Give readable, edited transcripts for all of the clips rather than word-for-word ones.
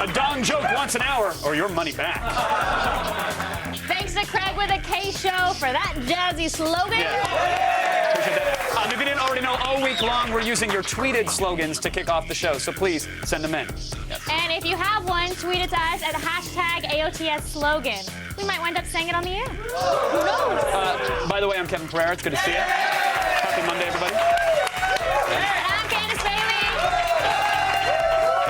A dong joke once an hour, or your money back. Thanks to Craig with a K show for that jazzy slogan. Yeah. Appreciate that. If you didn't already know, all week long we're using your tweeted slogans to kick off the show, so please send them in. Yes. And if you have one, tweet it to us at #AOTS slogan. We might wind up saying it on the air. Who knows? By the way, I'm Kevin Pereira. It's good to see you. Happy Monday, everybody. And I'm Candace Bailey.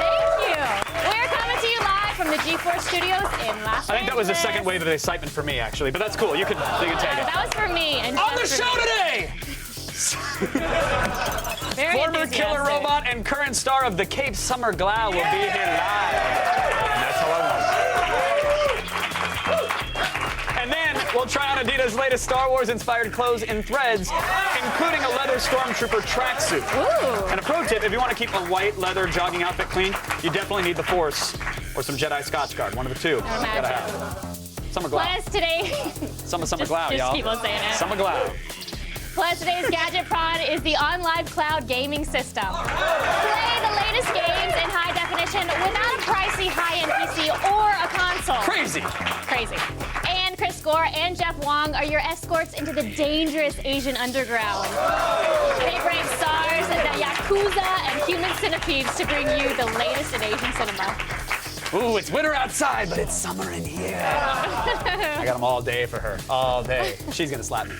Thank you. We're coming to you live from the G4 studios in Las Angeles. I think that was the second wave of excitement for me, actually, but that's cool. You can take it. That was for me. And On the just for show me. today! Very Former killer enthusiastic. robot and current star of the Cape Summer Glau will be here live. And that's how I want it. And then we'll try on Adidas' latest Star Wars-inspired clothes in threads, including a leather stormtrooper tracksuit. Ooh. And a pro tip, if you want to keep a white leather jogging outfit clean, you definitely need the Force or some Jedi Scotch Guard. One of the two. You gotta have it. Summer Glau. Plus today, Summer Glau, just y'all. keep on saying it. Summer Glau. Plus today's gadget prod is the OnLive Cloud gaming system. Play the latest games in high definition without a pricey high-end PC or a console. Crazy. Crazy. And Chris Gore and Jeff Wong are your escorts into the dangerous Asian underground. They brave stars, the Yakuza, and human centipedes to bring you the latest in Asian cinema. Ooh, it's winter outside, but it's summer in here. I got them all day for her. All day. She's gonna slap me.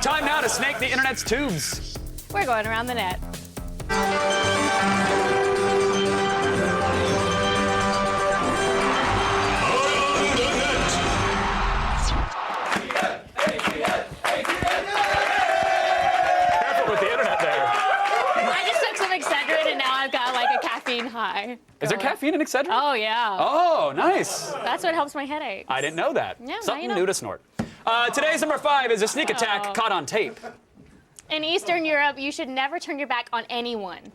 Time now to snake the internet's tubes. We're going around the net. Careful with the internet there. I just took some Excedrin and now I've got like a caffeine high. Is there caffeine in Excedrin? Oh, yeah. Oh, nice. That's what helps my headache. I didn't know that. Yeah, now Something you know. new to snort. Today's number 5 is a sneak attack caught on tape. In Eastern Europe, you should never turn your back on anyone.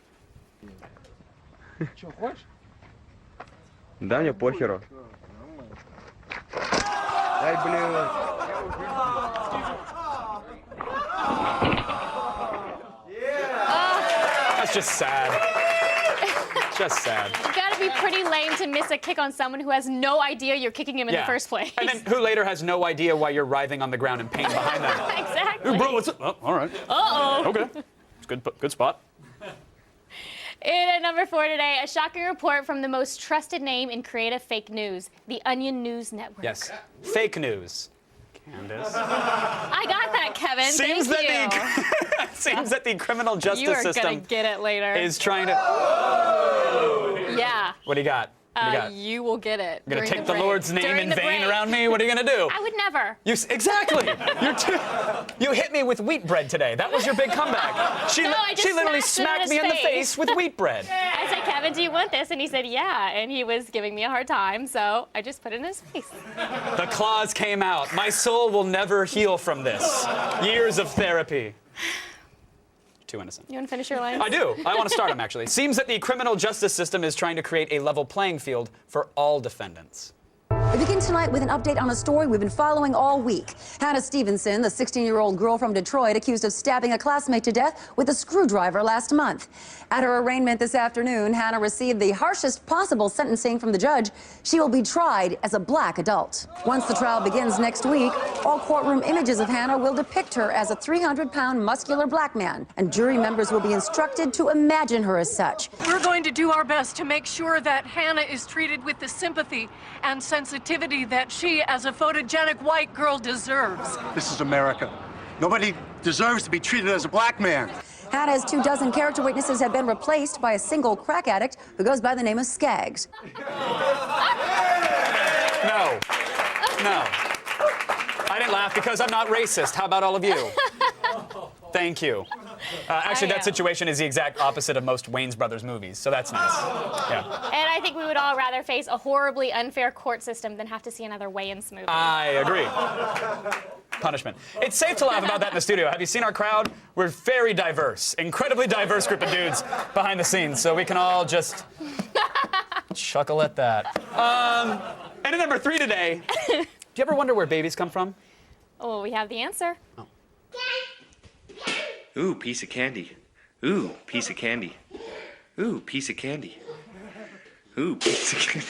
Да, мне похеру. Ай, блин. That's just sad. Just sad. You gotta be pretty lame to miss a kick on someone who has no idea you're kicking him in the first place. And then who later has no idea why you're writhing on the ground in pain behind them. Exactly. Hey, bro, what's up? Oh, all right. Uh-oh. Okay. It's good spot. In at number 4 today, a shocking report from the most trusted name in creative fake news, the Onion News Network. Yes. Fake news. Candace. I got that, Kevin. Seems Thank you. Seems that the criminal justice You are system gonna get it later. is trying to. Yeah. What do you got? What do you got? You will get it. You're gonna during take the break. Lord's name During in the vain break. around me? What are you gonna do? I would never. Exactly. You hit me with wheat bread today. That was your big comeback. She No, I just literally smacked it smacked in me his in the face. face with wheat bread. I said, Kevin, do you want this? And he said, yeah. And he was giving me a hard time, so I just put it in his face. The claws came out. My soul will never heal from this. Years of therapy. Too innocent. You want to finish your line? I do. I want to start them, actually. Seems that the criminal justice system is trying to create a level playing field for all defendants. We begin tonight with an update on a story we've been following all week. Hannah Stevenson, the 16-year-old girl from Detroit, accused of stabbing a classmate to death with a screwdriver last month. At her arraignment this afternoon, Hannah received the harshest possible sentencing from the judge. She will be tried as a black adult. Once the trial begins next week, all courtroom images of Hannah will depict her as a 300-pound muscular black man, and jury members will be instructed to imagine her as such. We're going to do our best to make sure that Hannah is treated with the sympathy and sensitivity that she, as a photogenic white girl, deserves. This is America. Nobody deserves to be treated as a black man. Hannah's 24 character witnesses have been replaced by a single crack addict who goes by the name of Skaggs. No. No. I didn't laugh because I'm not racist. How about all of you? Thank you. Actually, that situation is the exact opposite of most Wayans Brothers movies, so that's nice. Yeah. And I think we would all rather face a horribly unfair court system than have to see another Wayans movie. I agree. Punishment. It's safe to laugh about that in the studio. Have you seen our crowd? We're very diverse, incredibly diverse group of dudes behind the scenes, so we can all just chuckle at that. And at number 3 today, do you ever wonder where babies come from? Oh, we have the answer. Oh. Ooh, piece of candy. Ooh, piece of candy. Ooh, piece of candy. Hoop. Ooh, piece of-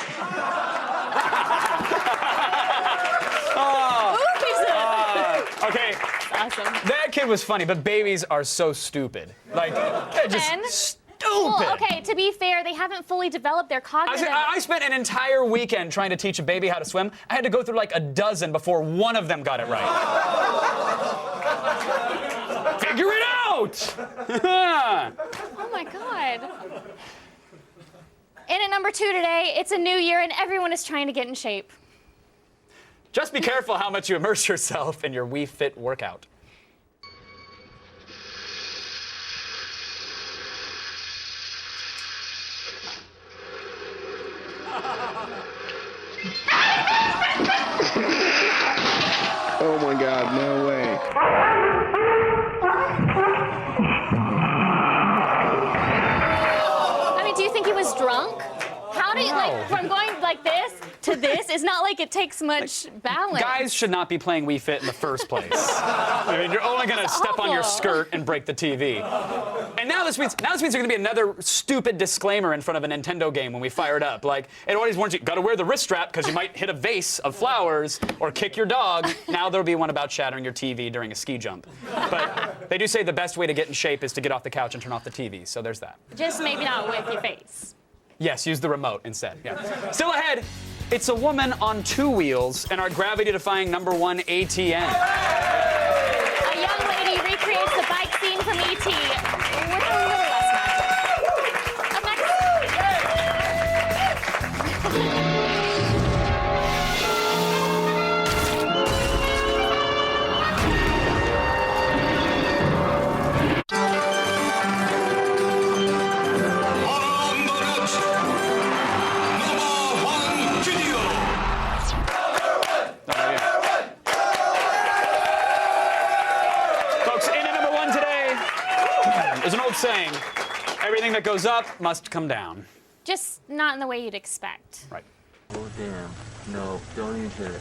Okay, awesome. that kid was funny, but babies are so stupid. Like, they're just And- stupid. Well, okay, to be fair, they haven't fully developed their cognitive... I spent an entire weekend trying to teach a baby how to swim. I had to go through like a dozen before one of them got it right. Figure it out! Oh my God. And at number 2 today, it's a new year and everyone is trying to get in shape. Just be careful how much you immerse yourself in your Wii Fit workout. Oh my God, no way. I mean, do you think he was drunk? How do you, like, from going like this to this, it's not like it takes much balance. Guys should not be playing Wii Fit in the first place. I mean, you're only gonna step on your awful. skirt and break the TV. And now this means there's gonna be another stupid disclaimer in front of a Nintendo game when we fire it up. Like, it always warns you, gotta wear the wrist strap because you might hit a vase of flowers or kick your dog. Now there'll be one about shattering your TV during a ski jump. But they do say the best way to get in shape is to get off the couch and turn off the TV, so there's that. Just maybe not with your face. Yes, use the remote instead. Yeah. Still ahead, it's a woman on 2 wheels and our gravity-defying #1 ATM. A young lady recreates the bike scene from E.T. with a little less magic. Up Folks, in at #1 today, there's an old saying, everything that goes up must come down. Just not in the way you'd expect. Right. Oh, damn. No, don't even hit it.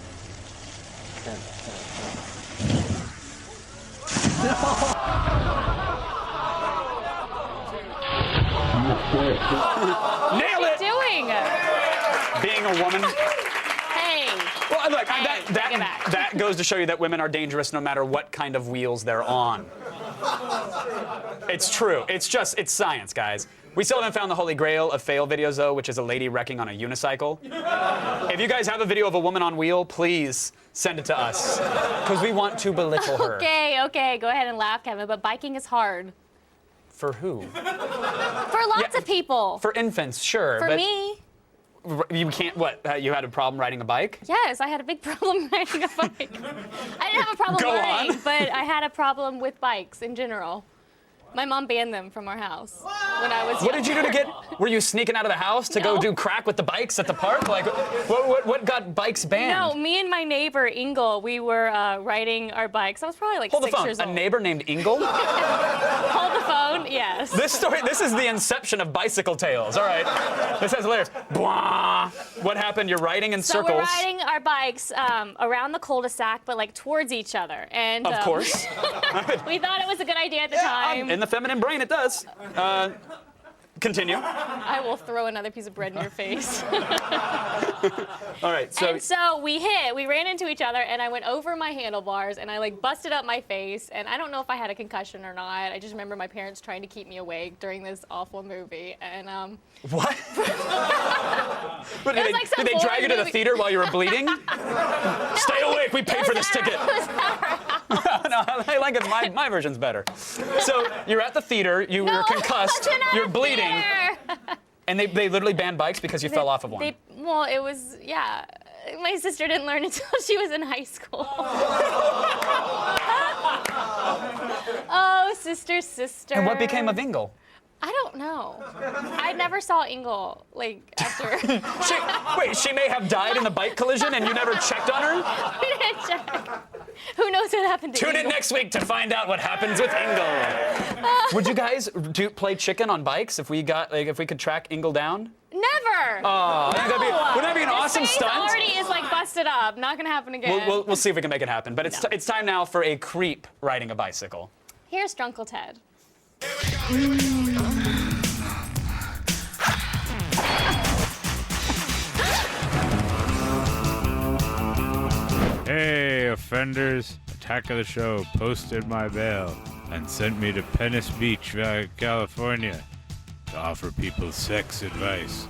Nailed What it! are you doing? Being a woman. Hey. Well, look, Hey, take it back. that goes to show you that women are dangerous no matter what kind of wheels they're on. It's true. It's science, guys. We still haven't found the holy grail of fail videos, though, which is a lady wrecking on a unicycle. If you guys have a video of a woman on wheel, please send it to us, because we want to belittle her. Okay, go ahead and laugh, Kevin, but biking is hard. For who? For lots of people. For infants, sure. For but me, You can't, what, you had a problem riding a bike? yes, I had a big problem riding a bike. I didn't have a problem Go learning, on. but I had a problem with bikes in general. My mom banned them from our house when I was What did you do to younger. get, were you sneaking out of the house to go No. do crack with the bikes at the park? Like, what got bikes banned? No, me and my neighbor, Ingle, we were riding our bikes. I was probably like Hold the 6 phone. years A old. neighbor named Ingle? Hold the phone, yes. This is the inception of bicycle tales. All right. This has hilarious. Blah. What happened? You're riding in So circles. we're riding our bikes around the cul-de-sac, but like towards each other. And Of course. we thought it was a good idea at the time. In the feminine brain, it does. Continue. I will throw another piece of bread in your face. All right. So And so we ran into each other, and I went over my handlebars, and I like busted up my face, and I don't know if I had a concussion or not. I just remember my parents trying to keep me awake during this awful movie, and what? What, It was like some did they drag you to the movie. theater while you were bleeding? Stay awake. We paid for this ticket. It was our No, I like it. My version's better. So you're at the theater. You're concussed. Wasn't at You're a bleeding. theater. And they literally banned bikes because you fell off of one. Well, it was, yeah. My sister didn't learn until she was in high school. Oh, sister. And what became of Ingle? I don't know. I never saw Ingle, like, after. She may have died in the bike collision and you never checked on her? We didn't check. Who knows what happened to Tune in Ingle? next week to find out what happens with Ingle. Would you guys play chicken on bikes if we could track Ingle down? Never. Oh, wouldn't that be an His awesome face stunt? already is like busted up. Not gonna happen again. We'll see if we can make it happen. But it's time now for a creep riding a bicycle. Here's Drunkle Ted. Hey, offenders. Attack of the Show posted my bail and sent me to Venice Beach, California to offer people sex advice.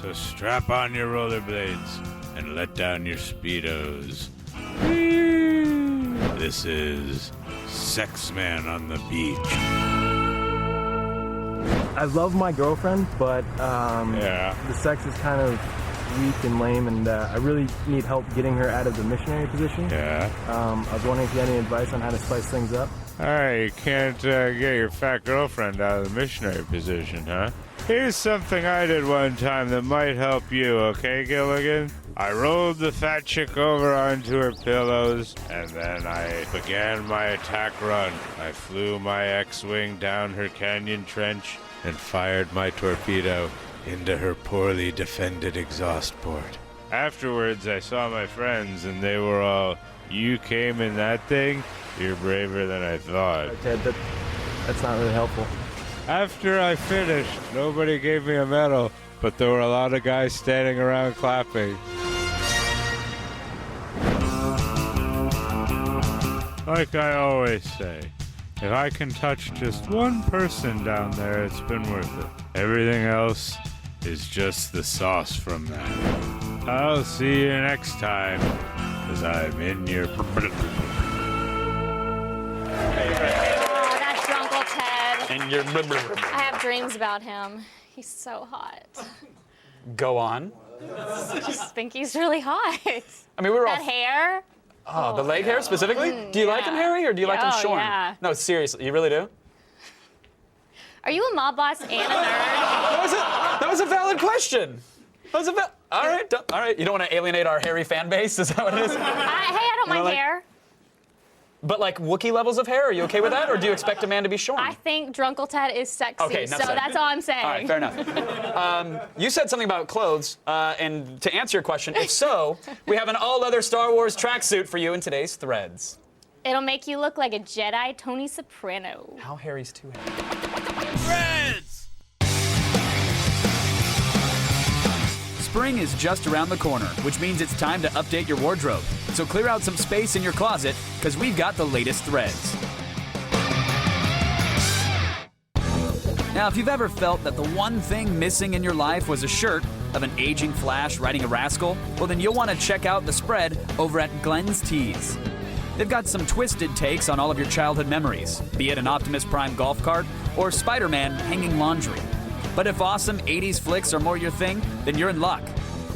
So strap on your rollerblades and let down your Speedos. This is Sex Man on the Beach. I love my girlfriend, but the sex is kind of weak and lame, and I really need help getting her out of the missionary position. I was wondering if you had any advice on how to spice things up. Alright, you can't get your fat girlfriend out of the missionary position, huh? Here's something I did one time that might help you, okay, Gilligan? I rolled the fat chick over onto her pillows, and then I began my attack run. I flew my X-Wing down her canyon trench and fired my torpedo into her poorly defended exhaust port. Afterwards, I saw my friends, and they were all, "You came in that thing? You're braver than I thought." Ted, that's not really helpful. After I finished, nobody gave me a medal, but there were a lot of guys standing around clapping. Like I always say, if I can touch just one person down there, it's been worth it. Everything else is just the sauce from that. I'll see you next time, because I'm in your... That's your Uncle Ted. And you're... I have dreams about him. He's so hot. Go on. I just think he's really hot. I mean, we were all... That hair. Oh, the leg hair specifically? Do you like him hairy or do you like him shorn? Yeah. No, seriously, you really do? Are you a mob boss and a nerd? That was a valid question. All right. You don't want to alienate our hairy fan base? Is that what it is? Hey, I don't mind hair. But like Wookiee levels of hair, are you okay with that? Or do you expect a man to be shorn? I think Drunkle Ted is sexy, Okay, so enough said. that's all I'm saying. All right, fair enough. You said something about clothes, and to answer your question, if so, we have an all-leather Star Wars tracksuit for you in today's threads. It'll make you look like a Jedi Tony Soprano. How hairy's too hairy? Friends! Spring is just around the corner, which means it's time to update your wardrobe. So clear out some space in your closet, because we've got the latest threads. Now, if you've ever felt that the one thing missing in your life was a shirt of an aging Flash riding a rascal, well then you'll want to check out the spread over at Glenn's Tees. They've got some twisted takes on all of your childhood memories, be it an Optimus Prime golf cart or Spider-Man hanging laundry. But if awesome 80s flicks are more your thing, then you're in luck.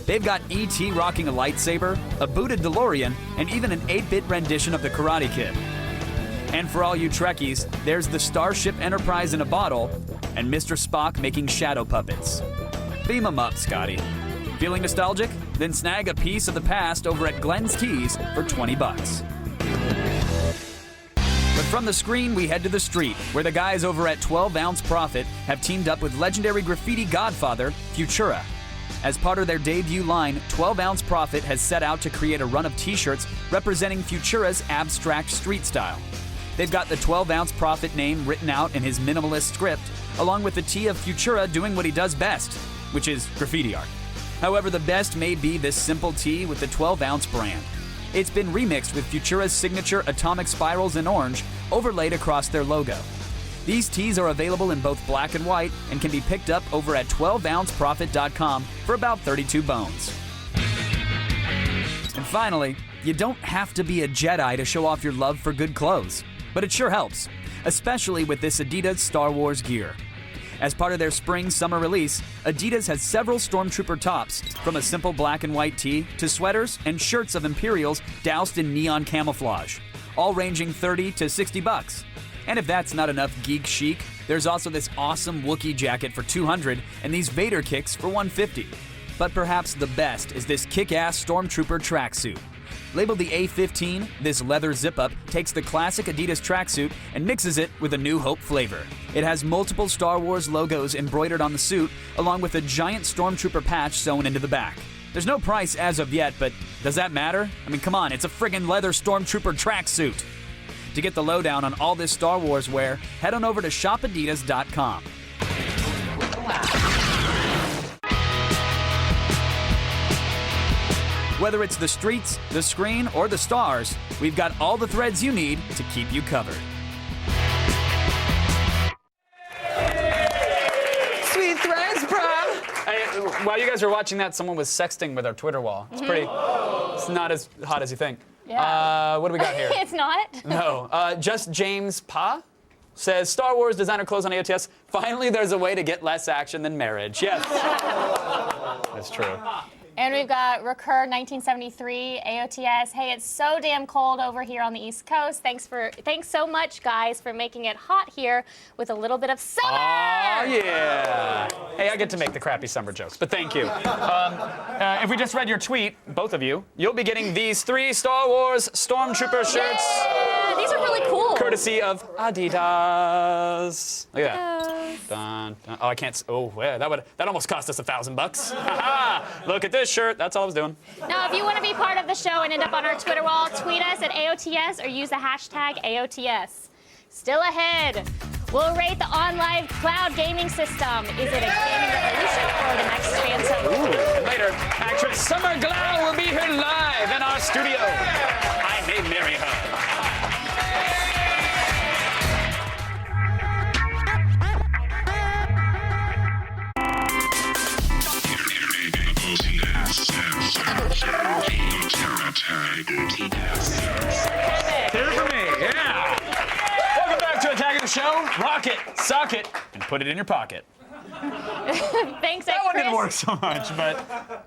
They've got E.T. rocking a lightsaber, a booted DeLorean, and even an 8-bit rendition of the Karate Kid. And for all you Trekkies, there's the Starship Enterprise in a bottle, and Mr. Spock making shadow puppets. Beam 'em up, Scotty. Feeling nostalgic? Then snag a piece of the past over at Glenn's Tees for $20. But from the screen, we head to the street, where the guys over at 12 Ounce Profit have teamed up with legendary graffiti godfather, Futura. As part of their debut line, 12 Ounce Profit has set out to create a run of t-shirts representing Futura's abstract street style. They've got the 12 Ounce Profit name written out in his minimalist script, along with the tee of Futura doing what he does best, which is graffiti art. However, the best may be this simple tee with the 12 Ounce brand. It's been remixed with Futura's signature atomic spirals in orange, overlaid across their logo. These tees are available in both black and white and can be picked up over at 12ounceprofit.com for about 32 bones. And finally, you don't have to be a Jedi to show off your love for good clothes, but it sure helps, especially with this Adidas Star Wars gear. As part of their spring-summer release, Adidas has several Stormtrooper tops, from a simple black and white tee to sweaters and shirts of Imperials doused in neon camouflage, all ranging $30 to $60. And if that's not enough geek chic, there's also this awesome Wookiee jacket for $200 and these Vader kicks for $150. But perhaps the best is this kick-ass Stormtrooper tracksuit. Labeled the A15, this leather zip-up takes the classic Adidas tracksuit and mixes it with a New Hope flavor. It has multiple Star Wars logos embroidered on the suit, along with a giant Stormtrooper patch sewn into the back. There's no price as of yet, but does that matter? I mean, come on, it's a friggin' leather Stormtrooper tracksuit. To get the lowdown on all this Star Wars wear, head on over to shopadidas.com. Whether it's the streets, the screen, or the stars, we've got all the threads you need to keep you covered. Sweet threads, bro. While you guys were watching that, someone was sexting with our Twitter wall. It's pretty. It's not as hot as you think. Yeah. What do we got here? It's not. No. Just James Pa says Star Wars designer clothes on AOTS. Finally, there's a way to get less action than marriage. Yes. That's true. And we've got Recur 1973 AOTS. Hey, it's so damn cold over here on the East Coast. Thanks so much, guys, for making it hot here with a little bit of summer. Oh yeah. Hey, I get to make the crappy summer jokes, but thank you. If we just read your tweet, both of you, you'll be getting these 3 Star Wars Stormtrooper shirts. Yeah, these are really cool. Courtesy of Adidas. Look at that. Dun, dun. Oh, I can't. Oh, yeah, that almost cost us $1,000. Look at this shirt. That's all I was doing. Now, if you want to be part of the show and end up on our Twitter wall, tweet us at AOTS or use the hashtag AOTS. Still ahead, we'll rate the OnLive cloud gaming system. Is it a gaming revolution or the next Phantom? Ooh. And later, actress Summer Glau will be here live in our studio. I may marry her. Here for me, yeah. Welcome back to Attack of the Show. Rock it, sock it, and put it in your pocket. Thanks, That one didn't Chris. work so much, but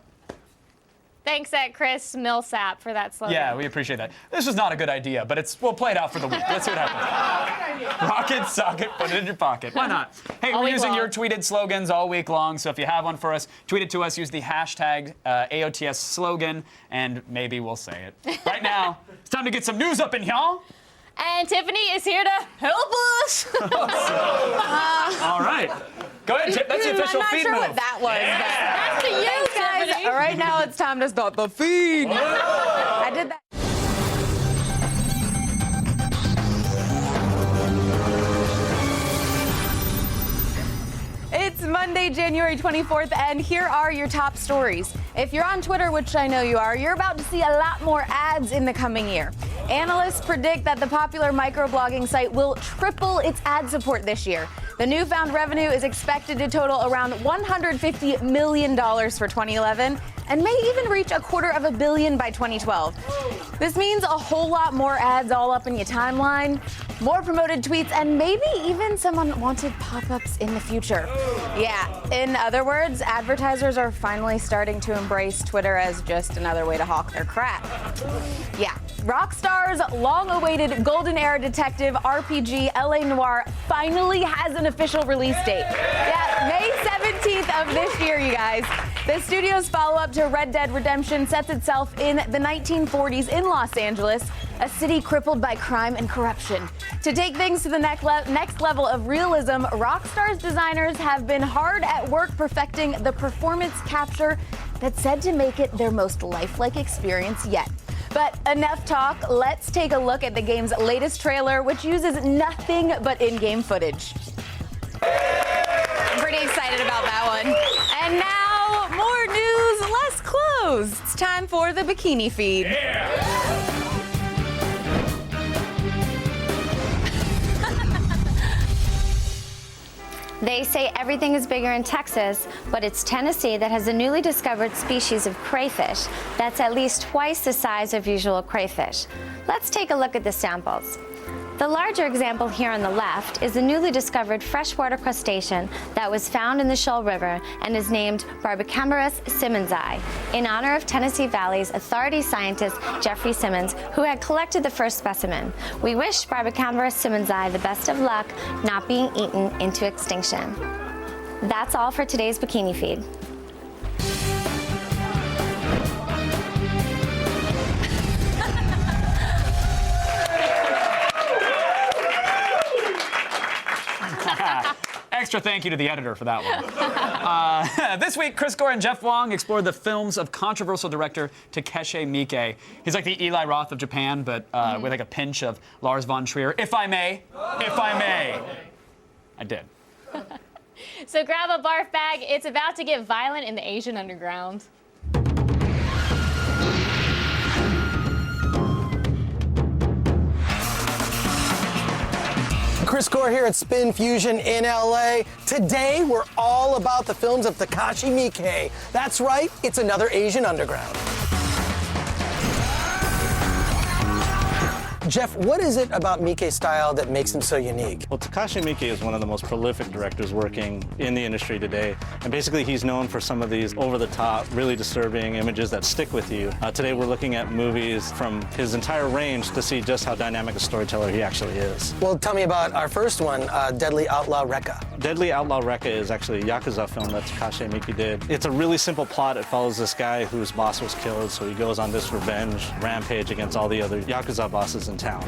Thanks at Chris Millsap for that slogan. yeah, we appreciate that. This was not a good idea, but we'll play it out for the week. Let's see what happens. Rock it, sock it, put it in your pocket. Why not? Hey, All we're week using long. your tweeted slogans all week long, so if you have one for us, tweet it to us. Use the hashtag AOTS slogan, and maybe we'll say it. Right now, it's time to get some news up in y'all. And Tiffany is here to help us. All right. Go ahead, Tip. That's the official I'm not feed sure move. what that was. That's to you, Guys, Tiffany. right now it's time to start the feed. I did that. It's Monday, January 24th, and here are your top stories. If you're on Twitter, which I know you are, you're about to see a lot more ads in the coming year. Analysts predict that the popular microblogging site will triple its ad support this year. The newfound revenue is expected to total around $150 million for 2011 and may even reach $250 million by 2012. This means a whole lot more ads all up in your timeline, more promoted tweets, and maybe even some unwanted pop-ups in the future. Yeah, in other words, advertisers are finally starting to embrace Twitter as just another way to hawk their crap. Yeah, Rockstar's long-awaited Golden Era detective RPG L.A. Noire finally has an official release date. Yeah, May 17th of this year, you guys. The studio's follow-up to Red Dead Redemption sets itself in the 1940s in Los Angeles, a city crippled by crime and corruption. To take things to the next level of realism, Rockstar's designers have been hard at work perfecting the performance capture that's said to make it their most lifelike experience yet. But enough talk, let's take a look at the game's latest trailer, which uses nothing but in-game footage. I'm pretty excited about that one. And now, more news, less clothes. It's time for the bikini feed. They say everything is bigger in Texas, but it's Tennessee that has a newly discovered species of crayfish that's at least twice the size of usual crayfish. Let's take a look at the samples. The larger example here on the left is a newly discovered freshwater crustacean that was found in the Shoal River and is named Barbicamerus simmondsi, in honor of Tennessee Valley's authority scientist Jeffrey Simmons, who had collected the first specimen. We wish Barbicamerus simmondsi the best of luck not being eaten into extinction. That's all for today's Bikini Feed. Extra thank you to the editor for that one. This week, Chris Gore and Jeff Wong explored the films of controversial director Takeshi Miike. He's like the Eli Roth of Japan, but with like a pinch of Lars von Trier. If I may. I did. So grab a barf bag. It's about to get violent in the Asian underground. Chris Gore here at Spin Fusion in LA. Today, we're all about the films of Takashi Miike. That's right, it's another Asian Underground. Jeff, what is it about Miike's style that makes him so unique? Well, Takashi Miike is one of the most prolific directors working in the industry today. And basically, he's known for some of these over-the-top, really disturbing images that stick with you. Today, we're looking at movies from his entire range to see just how dynamic a storyteller he actually is. Well, tell me about our first one, Deadly Outlaw Rekka. Deadly Outlaw Rekka is actually a Yakuza film that Takashi Miike did. It's a really simple plot. It follows this guy whose boss was killed, so he goes on this revenge rampage against all the other Yakuza bosses in town.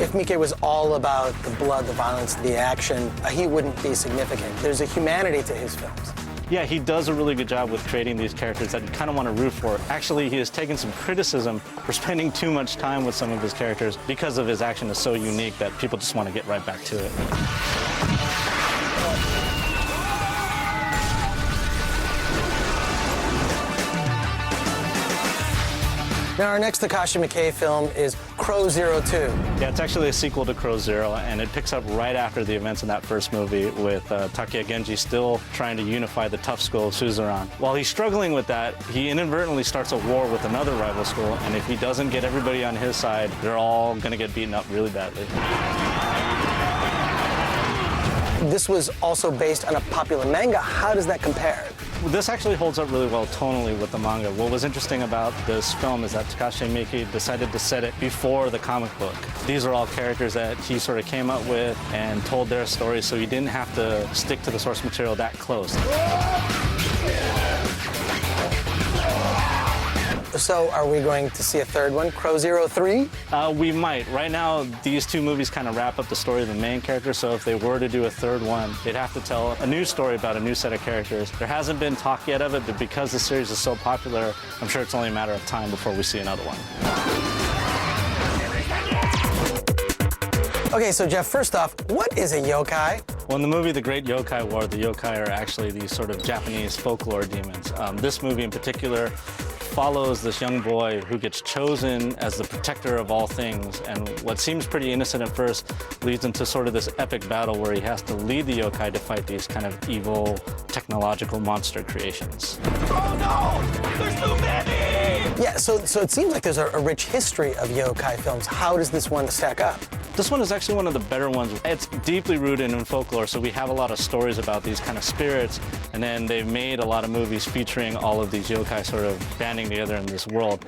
If Miike was all about the blood, the violence, the action, he wouldn't be significant. There's a humanity to his films. Yeah, he does a really good job with creating these characters that you kind of want to root for. Actually, he has taken some criticism for spending too much time with some of his characters because of his action is so unique that people just want to get right back to it. Now, our next Takashi Miike film is Crow Zero 2. Yeah, it's actually a sequel to Crow Zero, and it picks up right after the events in that first movie with Takeya Genji still trying to unify the tough school of Suzerain. While he's struggling with that, he inadvertently starts a war with another rival school, and if he doesn't get everybody on his side, they're all going to get beaten up really badly. This was also based on a popular manga. How does that compare? This actually holds up really well tonally with the manga. What was interesting about this film is that Takashi Miike decided to set it before the comic book. These are all characters that he sort of came up with and told their stories, so he didn't have to stick to the source material that close. So are we going to see a third one, Crow Zero 3? We might. Right now, these two movies kind of wrap up the story of the main character, so if they were to do a third one, they'd have to tell a new story about a new set of characters. There hasn't been talk yet of it, but because the series is so popular, I'm sure it's only a matter of time before we see another one. Okay, so Jeff, first off, what is a yokai? Well, in the movie The Great Yokai War, the yokai are actually these sort of Japanese folklore demons. This movie in particular follows this young boy who gets chosen as the protector of all things, and what seems pretty innocent at first leads into sort of this epic battle where he has to lead the yokai to fight these kind of evil technological monster creations. Oh no! There's too many! Yeah, so it seems like there's a rich history of yokai films. How does this one stack up? This one is actually one of the better ones. It's deeply rooted in folklore, so we have a lot of stories about these kind of spirits, and then they've made a lot of movies featuring all of these yokai sort of banding together in this world.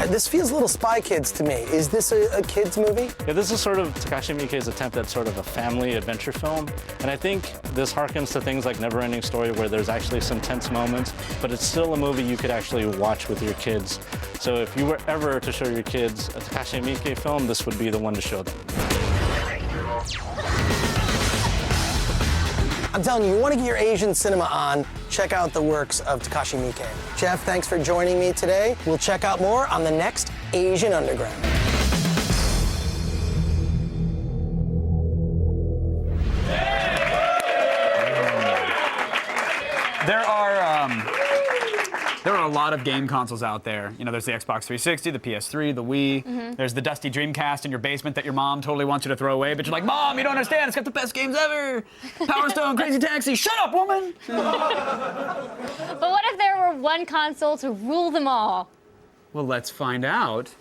This feels a little Spy Kids to me. Is this a kids movie? Yeah, this is sort of Takashi Miike's attempt at sort of a family adventure film. And I think this harkens to things like Neverending Story, where there's actually some tense moments, but it's still a movie you could actually watch with your kids. So if you were ever to show your kids a Takashi Miike film, this would be the one to show them. I'm telling you, you want to get your Asian cinema on, check out the works of Takashi Miike. Jeff, thanks for joining me today. We'll check out more on the next Asian Underground. There are a lot of game consoles out there. You know, there's the Xbox 360, the PS3, the Wii. Mm-hmm. There's the dusty Dreamcast in your basement that your mom totally wants you to throw away, but you're like, Mom, you don't understand. It's got the best games ever. Power Stone, Crazy Taxi. Shut up, woman. But what if there were one console to rule them all? Well, let's find out.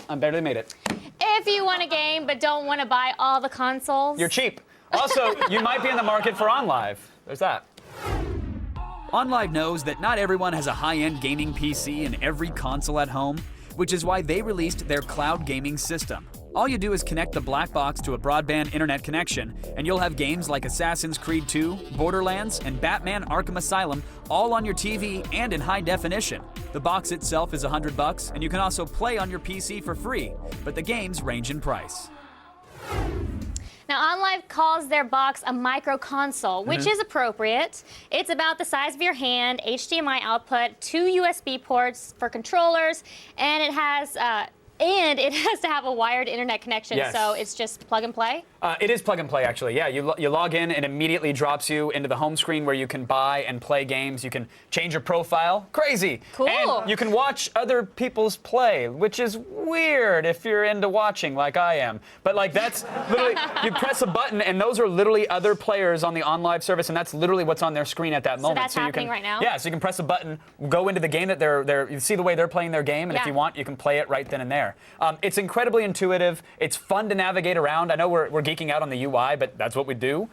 I barely made it. If you want a game but don't want to buy all the consoles. You're cheap. Also, you might be in the market for OnLive. There's that. OnLive knows that not everyone has a high-end gaming PC and every console at home, which is why they released their cloud gaming system. All you do is connect the black box to a broadband internet connection, and you'll have games like Assassin's Creed 2, Borderlands, and Batman Arkham Asylum all on your TV and in high definition. The box itself is $100, and you can also play on your PC for free, but the games range in price. Now, OnLive calls their box a micro console, which is appropriate. It's about the size of your hand, HDMI output, 2 USB ports for controllers, and it has And it has to have a wired internet connection, Yes. so it's just plug and play? It is plug and play, actually. Yeah, you log in and immediately drops you into the home screen where you can buy and play games. You can change your profile. Crazy. Cool. And you can watch other people's play, which is weird if you're into watching like I am. But like that's literally, you press a button and those are literally other players on the OnLive service, and that's literally what's on their screen at that moment. That's you happening can, right now? Yeah, so you can press a button, go into the game that you see the way they're playing their game, and if Yeah. you want, you can play it right then and there. It's incredibly intuitive. It's fun to navigate around. I know we're geeking out on the UI, but that's what we do.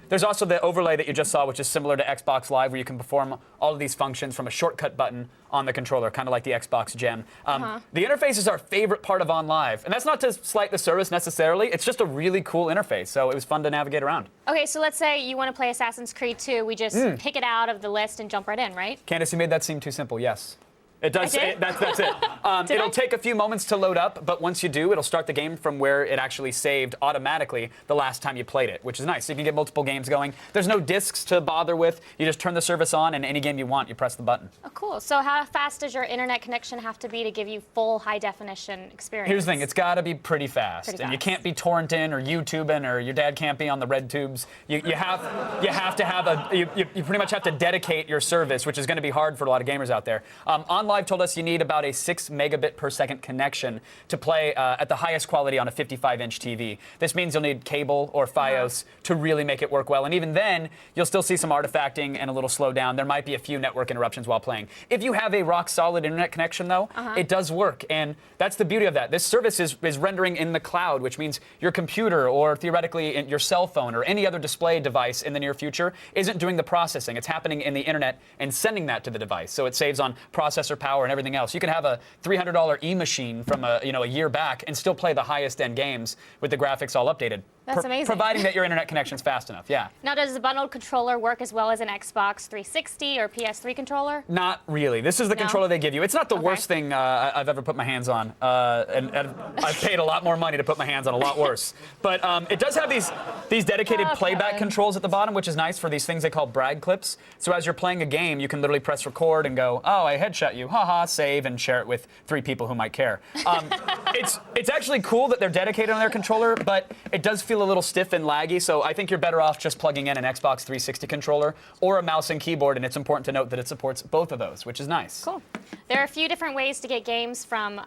There's also the overlay that you just saw, which is similar to Xbox Live, where you can perform all of these functions from a shortcut button on the controller, kind of like the Xbox Gen. The interface is our favorite part of OnLive, and that's not to slight the service necessarily. It's just a really cool interface, so it was fun to navigate around. Okay, so let's say you want to play Assassin's Creed 2. We just pick it out of the list and jump right in, right? Candace, you made that seem too simple, yes. It does. I did? That's it. It'll take a few moments to load up, but once you do, it'll start the game from where it actually saved automatically the last time you played it, which is nice. So you can get multiple games going. There's no discs to bother with. You just turn the service on, and any game you want, you press the button. Oh, cool. So how fast does your internet connection have to be to give you full high-definition experience? Here's the thing. It's got to be pretty fast. Pretty And you fast. can't be torrenting or YouTubing, or your dad can't be on the red tubes. You have to have you pretty much have to dedicate your service, which is going to be hard for a lot of gamers out there. OnLive told us you need about a 6 megabit per second connection to play at the highest quality on a 55-inch TV. This means you'll need cable or Fios to really make it work well. And even then, you'll still see some artifacting and a little slowdown. There might be a few network interruptions while playing. If you have a rock-solid internet connection, though, it does work. And that's the beauty of that. This service is rendering in the cloud, which means your computer or theoretically your cell phone or any other display device in the near future isn't doing the processing. It's happening in the internet and sending that to the device. So it saves on processor power and everything else. You can have a $300 e-machine from a year back and still play the highest end games with the graphics all updated. That's amazing. Providing that your internet connection's fast enough, yeah. Now, does the bundled controller work as well as an Xbox 360 or PS3 controller? Not really. This is the controller they give you. It's not the worst thing I've ever put my hands on, and I've paid a lot more money to put my hands on a lot worse. But it does have these dedicated playback controls at the bottom, which is nice for these things they call brag clips. So as you're playing a game, you can literally press record and go, oh, I headshot you, haha, save, and share it with 3 people who might care. It's actually cool that they're dedicated on their controller, but it does feel a little stiff and laggy, so I think you're better off just plugging in an Xbox 360 controller or a mouse and keyboard, and it's important to note that it supports both of those, which is nice. Cool. There are a few different ways to get games from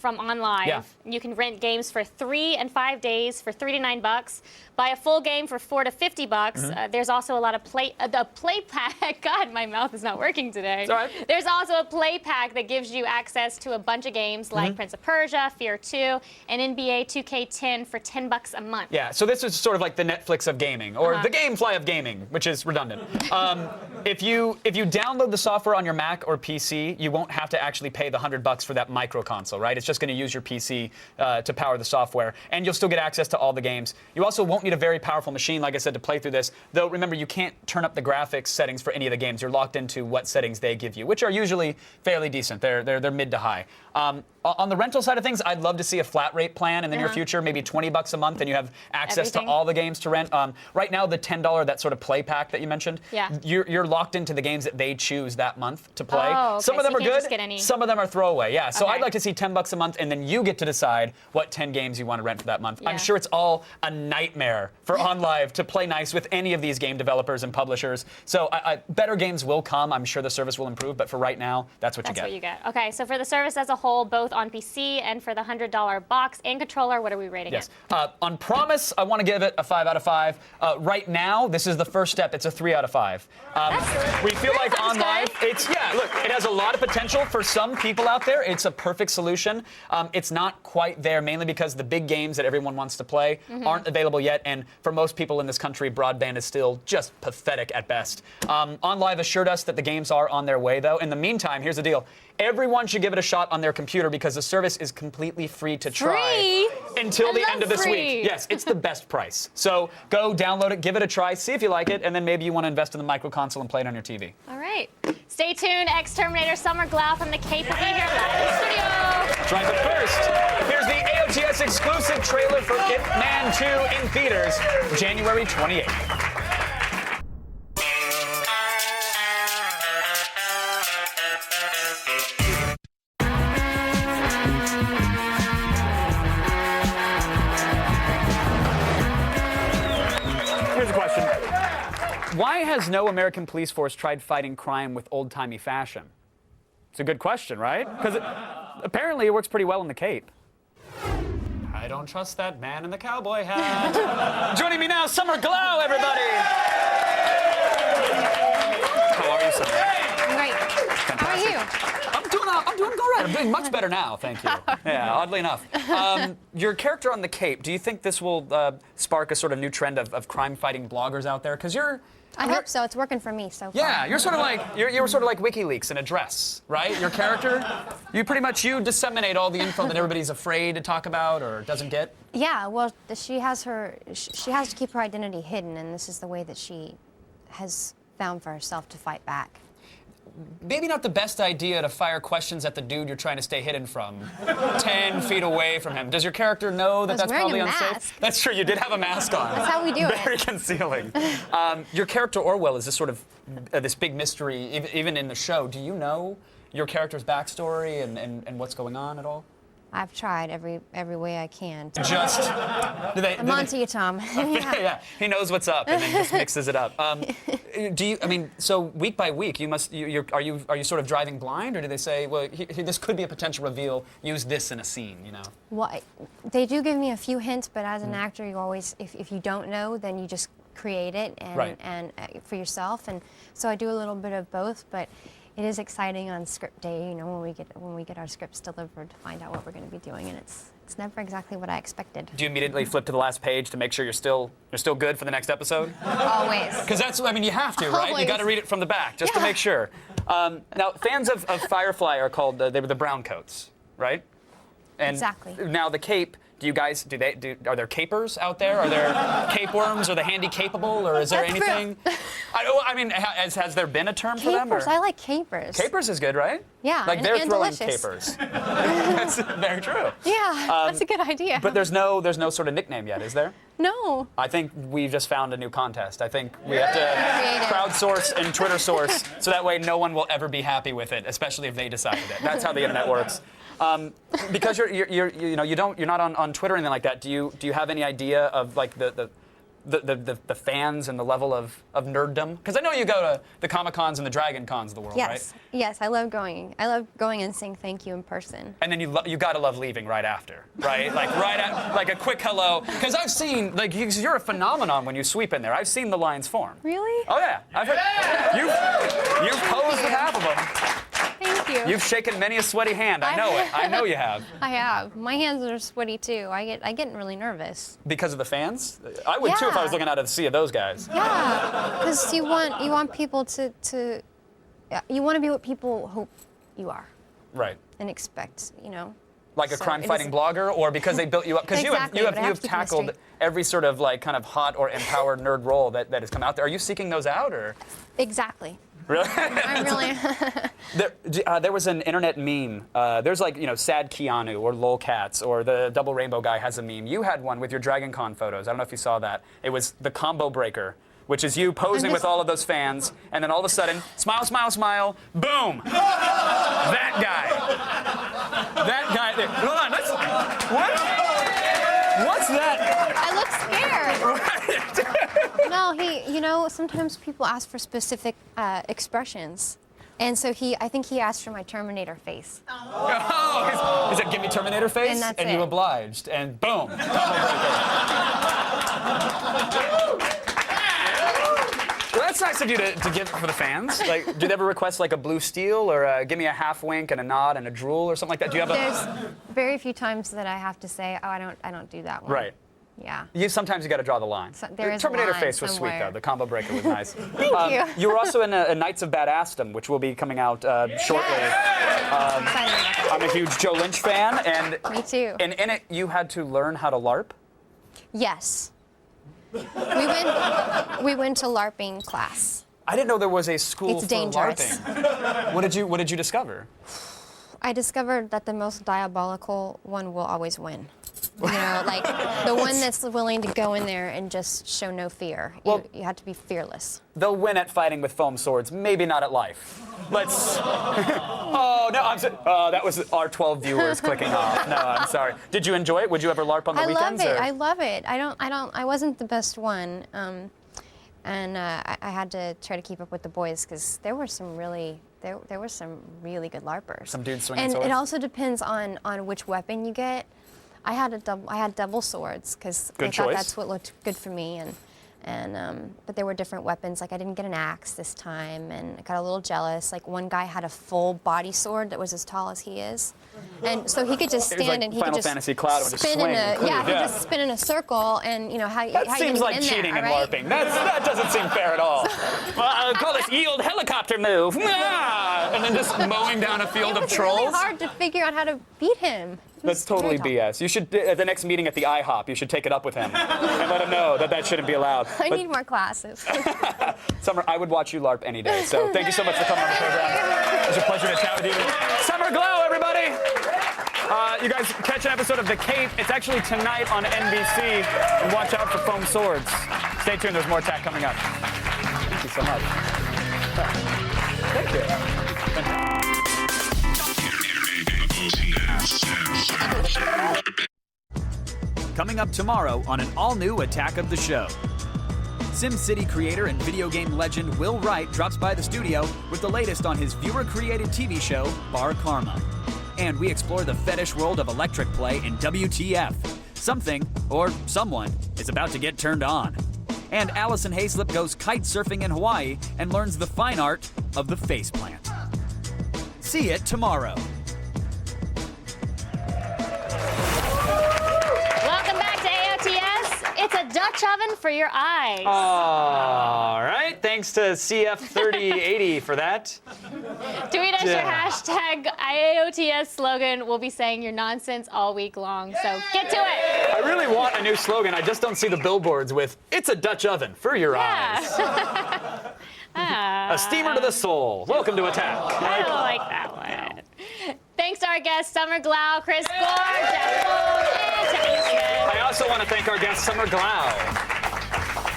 OnLive. Yeah. You can rent games for 3 and 5 days for $3 to $9. Buy a full game for $4 to $50. There's also a lot of play pack. God, my mouth is not working today. It's all right. There's also a play pack that gives you access to a bunch of games like Prince of Persia, Fear 2, and NBA 2K10 for $10 a month. Yeah, so this is sort of like the Netflix of gaming, or the GameFly of gaming, which is redundant. If you download the software on your Mac or PC, you won't have to actually pay the $100 for that micro console, right? It's just going to use your PC to power the software, and you'll still get access to all the games. You also won't need a very powerful machine, like I said, to play through this. Though remember, you can't turn up the graphics settings for any of the games. You're locked into what settings they give you, which are usually fairly decent. They're mid to high. On the rental side of things, I'd love to see a flat rate plan in the near future, maybe $20 a month, and you have access to all the games to rent. Right now, the $10 that sort of play pack that you mentioned, you're locked into the games that they choose that month to play. Oh, okay. Some of them So are you can't good, just get any. some of them are throwaway. Yeah, so Okay. I'd like to see $10 a month, and then you get to decide what 10 games you want to rent for that month. Yeah. I'm sure it's all a nightmare for OnLive to play nice with any of these game developers and publishers. So better games will come. I'm sure the service will improve, but for right now, that's what you get. That's what you get. Okay, so for the service as a whole, both on PC and for the $100 box and controller, what are we rating Yes. it? On promise, I want to give it a 5 out of 5. Right now, this is the first step. It's a 3 out of 5. We feel like OnLive, look, it has a lot of potential for some people out there. It's a perfect solution. It's not quite there, mainly because the big games that everyone wants to play aren't available yet, and for most people in this country, broadband is still just pathetic at best. OnLive assured us that the games are on their way, though. In the meantime, here's the deal. Everyone should give it a shot on their computer because the service is completely free to try until the end of this week. Yes, it's the best price. So go download it, give it a try, see if you like it, and then maybe you want to invest in the micro console and play it on your TV. All right. Stay tuned. Exterminator Summer Glau from the Cape will be here live in the studio. Try it first. Here's the AOTS exclusive trailer for Ip Man 2 in theaters, January 28th. Why has no American police force tried fighting crime with old-timey fashion? It's a good question, right? Because apparently it works pretty well in the Cape. I don't trust that man in the cowboy hat. Joining me now, Summer Glau, everybody. How are you, Summer? Great. How are you? I'm doing all right. I'm doing much better now, thank you. Yeah, oddly enough. Your character on the Cape, do you think this will spark a sort of new trend of crime-fighting bloggers out there? Because I hope so. It's working for me so far. Yeah, you're sort of like you're sort of like WikiLeaks in a dress, right? Your character, you disseminate all the info that everybody's afraid to talk about or doesn't get. Yeah. Well, she has to keep her identity hidden, and this is the way that she has found for herself to fight back. Maybe not the best idea to fire questions at the dude you're trying to stay hidden from, 10 feet away from him. Does your character know that that's probably unsafe? That's true. You did have a mask on. That's how we do it. Very concealing. Your character Orwell is this sort of this big mystery, even in the show. Do you know your character's backstory and what's going on at all? I've tried every way I can. I'm on to you, Tom. Yeah, he knows what's up and then just mixes it up. So week by week, are you sort of driving blind, or do they say, well, this could be a potential reveal, use this in a scene, you know? Well, they do give me a few hints, but as an actor, you always, if you don't know, then you just create it and for yourself, and so I do a little bit of both, but it is exciting on script day, you know, when we get our scripts delivered to find out what we're going to be doing, and it's never exactly what I expected. Do you immediately flip to the last page to make sure you're still good for the next episode? Always. Because you have to, right? You got to read it from the back just to make sure. Now, fans of Firefly are called they were the Browncoats, right? And exactly. Now the Cape. Do you guys are there capers out there? Are there cape worms? Are they handy capable, or is there anything? Has there been a term for them? Capers. I like capers. Capers is good, right? Yeah, like they're throwing delicious. capers. That's very true. Yeah, that's a good idea. But there's no sort of nickname yet, is there? No. I think we've just found a new contest. I think we have to crowdsource and Twitter source, so that way no one will ever be happy with it, especially if they decided it. That's how the internet works. Because you're not on Twitter or anything like that. Do you have any idea of like the fans and the level of nerddom? Because I know you go to the Comic-Cons and the Dragon Cons of the world, right? Yes, I love going. I love going and saying thank you in person. And then you gotta love leaving right after, right? Like a quick hello. Because I've seen you're a phenomenon when you sweep in there. I've seen the lines form. Really? Oh yeah, I've heard. You've posed with half of them. Thank you. You've shaken many a sweaty hand. I know it. I know you have. I have. My hands are sweaty too. I get really nervous. Because of the fans? I would too if I was looking out at the sea of those guys. Yeah, because you want people to you want to be what people hope you are. Right. And expect, you know. Like a crime-fighting blogger, or because they built you up? Because exactly, you have tackled every sort of like kind of hot or empowered nerd role that has come out there. Are you seeking those out, or? Exactly. Really? I'm really. There was an internet meme. There's like, Sad Keanu or Lolcats or the Double Rainbow guy has a meme. You had one with your Dragon Con photos. I don't know if you saw that. It was the Combo Breaker, which is you posing with all of those fans, and then all of a sudden, smile, smile, smile, boom! That guy. That guy there. Hold on, what's that? I look scared. No, sometimes people ask for specific expressions. And so I think he asked for my Terminator face. Oh, he said, give me Terminator face, and that's you obliged, and boom. Well, that's nice of you to give for the fans. Like, do they ever request like a blue steel, or give me a half wink and a nod and a drool or something like that? Do you have There's very few times that I have to say, oh, I don't do that one. Right. Yeah. Sometimes you got to draw the line. There is Terminator a line face was somewhere. sweet though. The Combo Breaker was nice. Thank you. You were also in a Knights of Badassdom, which will be coming out shortly. I'm a huge Joe Lynch fan, and me too. And in it, you had to learn how to LARP. Yes. We went to LARPing class. I didn't know there was a school It's for dangerous. LARPing. What did you discover? I discovered that the most diabolical one will always win. Like the one that's willing to go in there and just show no fear. Well, you have to be fearless. They'll win at fighting with foam swords, maybe not at life. Let's. Oh no! That was our 12 viewers clicking off. No, I'm sorry. Did you enjoy it? Would you ever LARP on the weekends? I love it. I love it. I wasn't the best one. I had to try to keep up with the boys because there were some really good LARPers. Some dudes swinging and swords. it also depends on which weapon you get. I had double swords because I thought that's what looked good for me, but there were different weapons. Like I didn't get an axe this time, and I got a little jealous. Like one guy had a full body sword that was as tall as he is, and so he could just stand and he could just Fantasy Cloud would just spin swing. he could just spin in a circle, and how That how seems you like get in cheating there, and right? LARPing. That doesn't seem fair at all. Well, I'll call this yield helicopter move. And then just mowing down a field of It's trolls. really hard to figure out how to beat him. That's totally BS. You should, at the next meeting at the IHOP, you should take it up with him and let him know that shouldn't be allowed. I But need more classes. Summer, I would watch you LARP any day. So thank you so much for coming on the program. It was a pleasure to chat with you. Summer Glau, everybody. You guys catch an episode of The Kate. It's actually tonight on NBC. And watch out for foam swords. Stay tuned. There's more attack coming up. Thank you so much. Thank you. Coming up tomorrow on an all-new Attack of the Show. SimCity creator and video game legend Will Wright drops by the studio with the latest on his viewer-created TV show, Bar Karma. And we explore the fetish world of electric play in WTF. Something, or someone, is about to get turned on. And Allison Hayslip goes kite surfing in Hawaii and learns the fine art of the faceplant. See it tomorrow. Welcome back to AOTS. It's a Dutch oven for your eyes. All right. Thanks to CF3080 for that. Tweet us your hashtag AOTS slogan. We'll be saying your nonsense all week long. So get to it. I really want a new slogan. I just don't see the billboards with, it's a Dutch oven for your eyes. A steamer to the soul. Welcome to Attack. I don't like that one. Thanks to our guests, Summer Glau, Chris Gore, Jeff Wong, and Tiffany Smith. I also want to thank our guest, Summer Glau.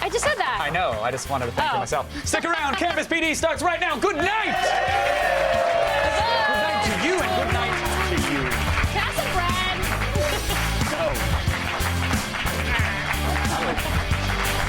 I just said that. I know. I just wanted to thank her myself. Stick around. Campus PD starts right now. Good night.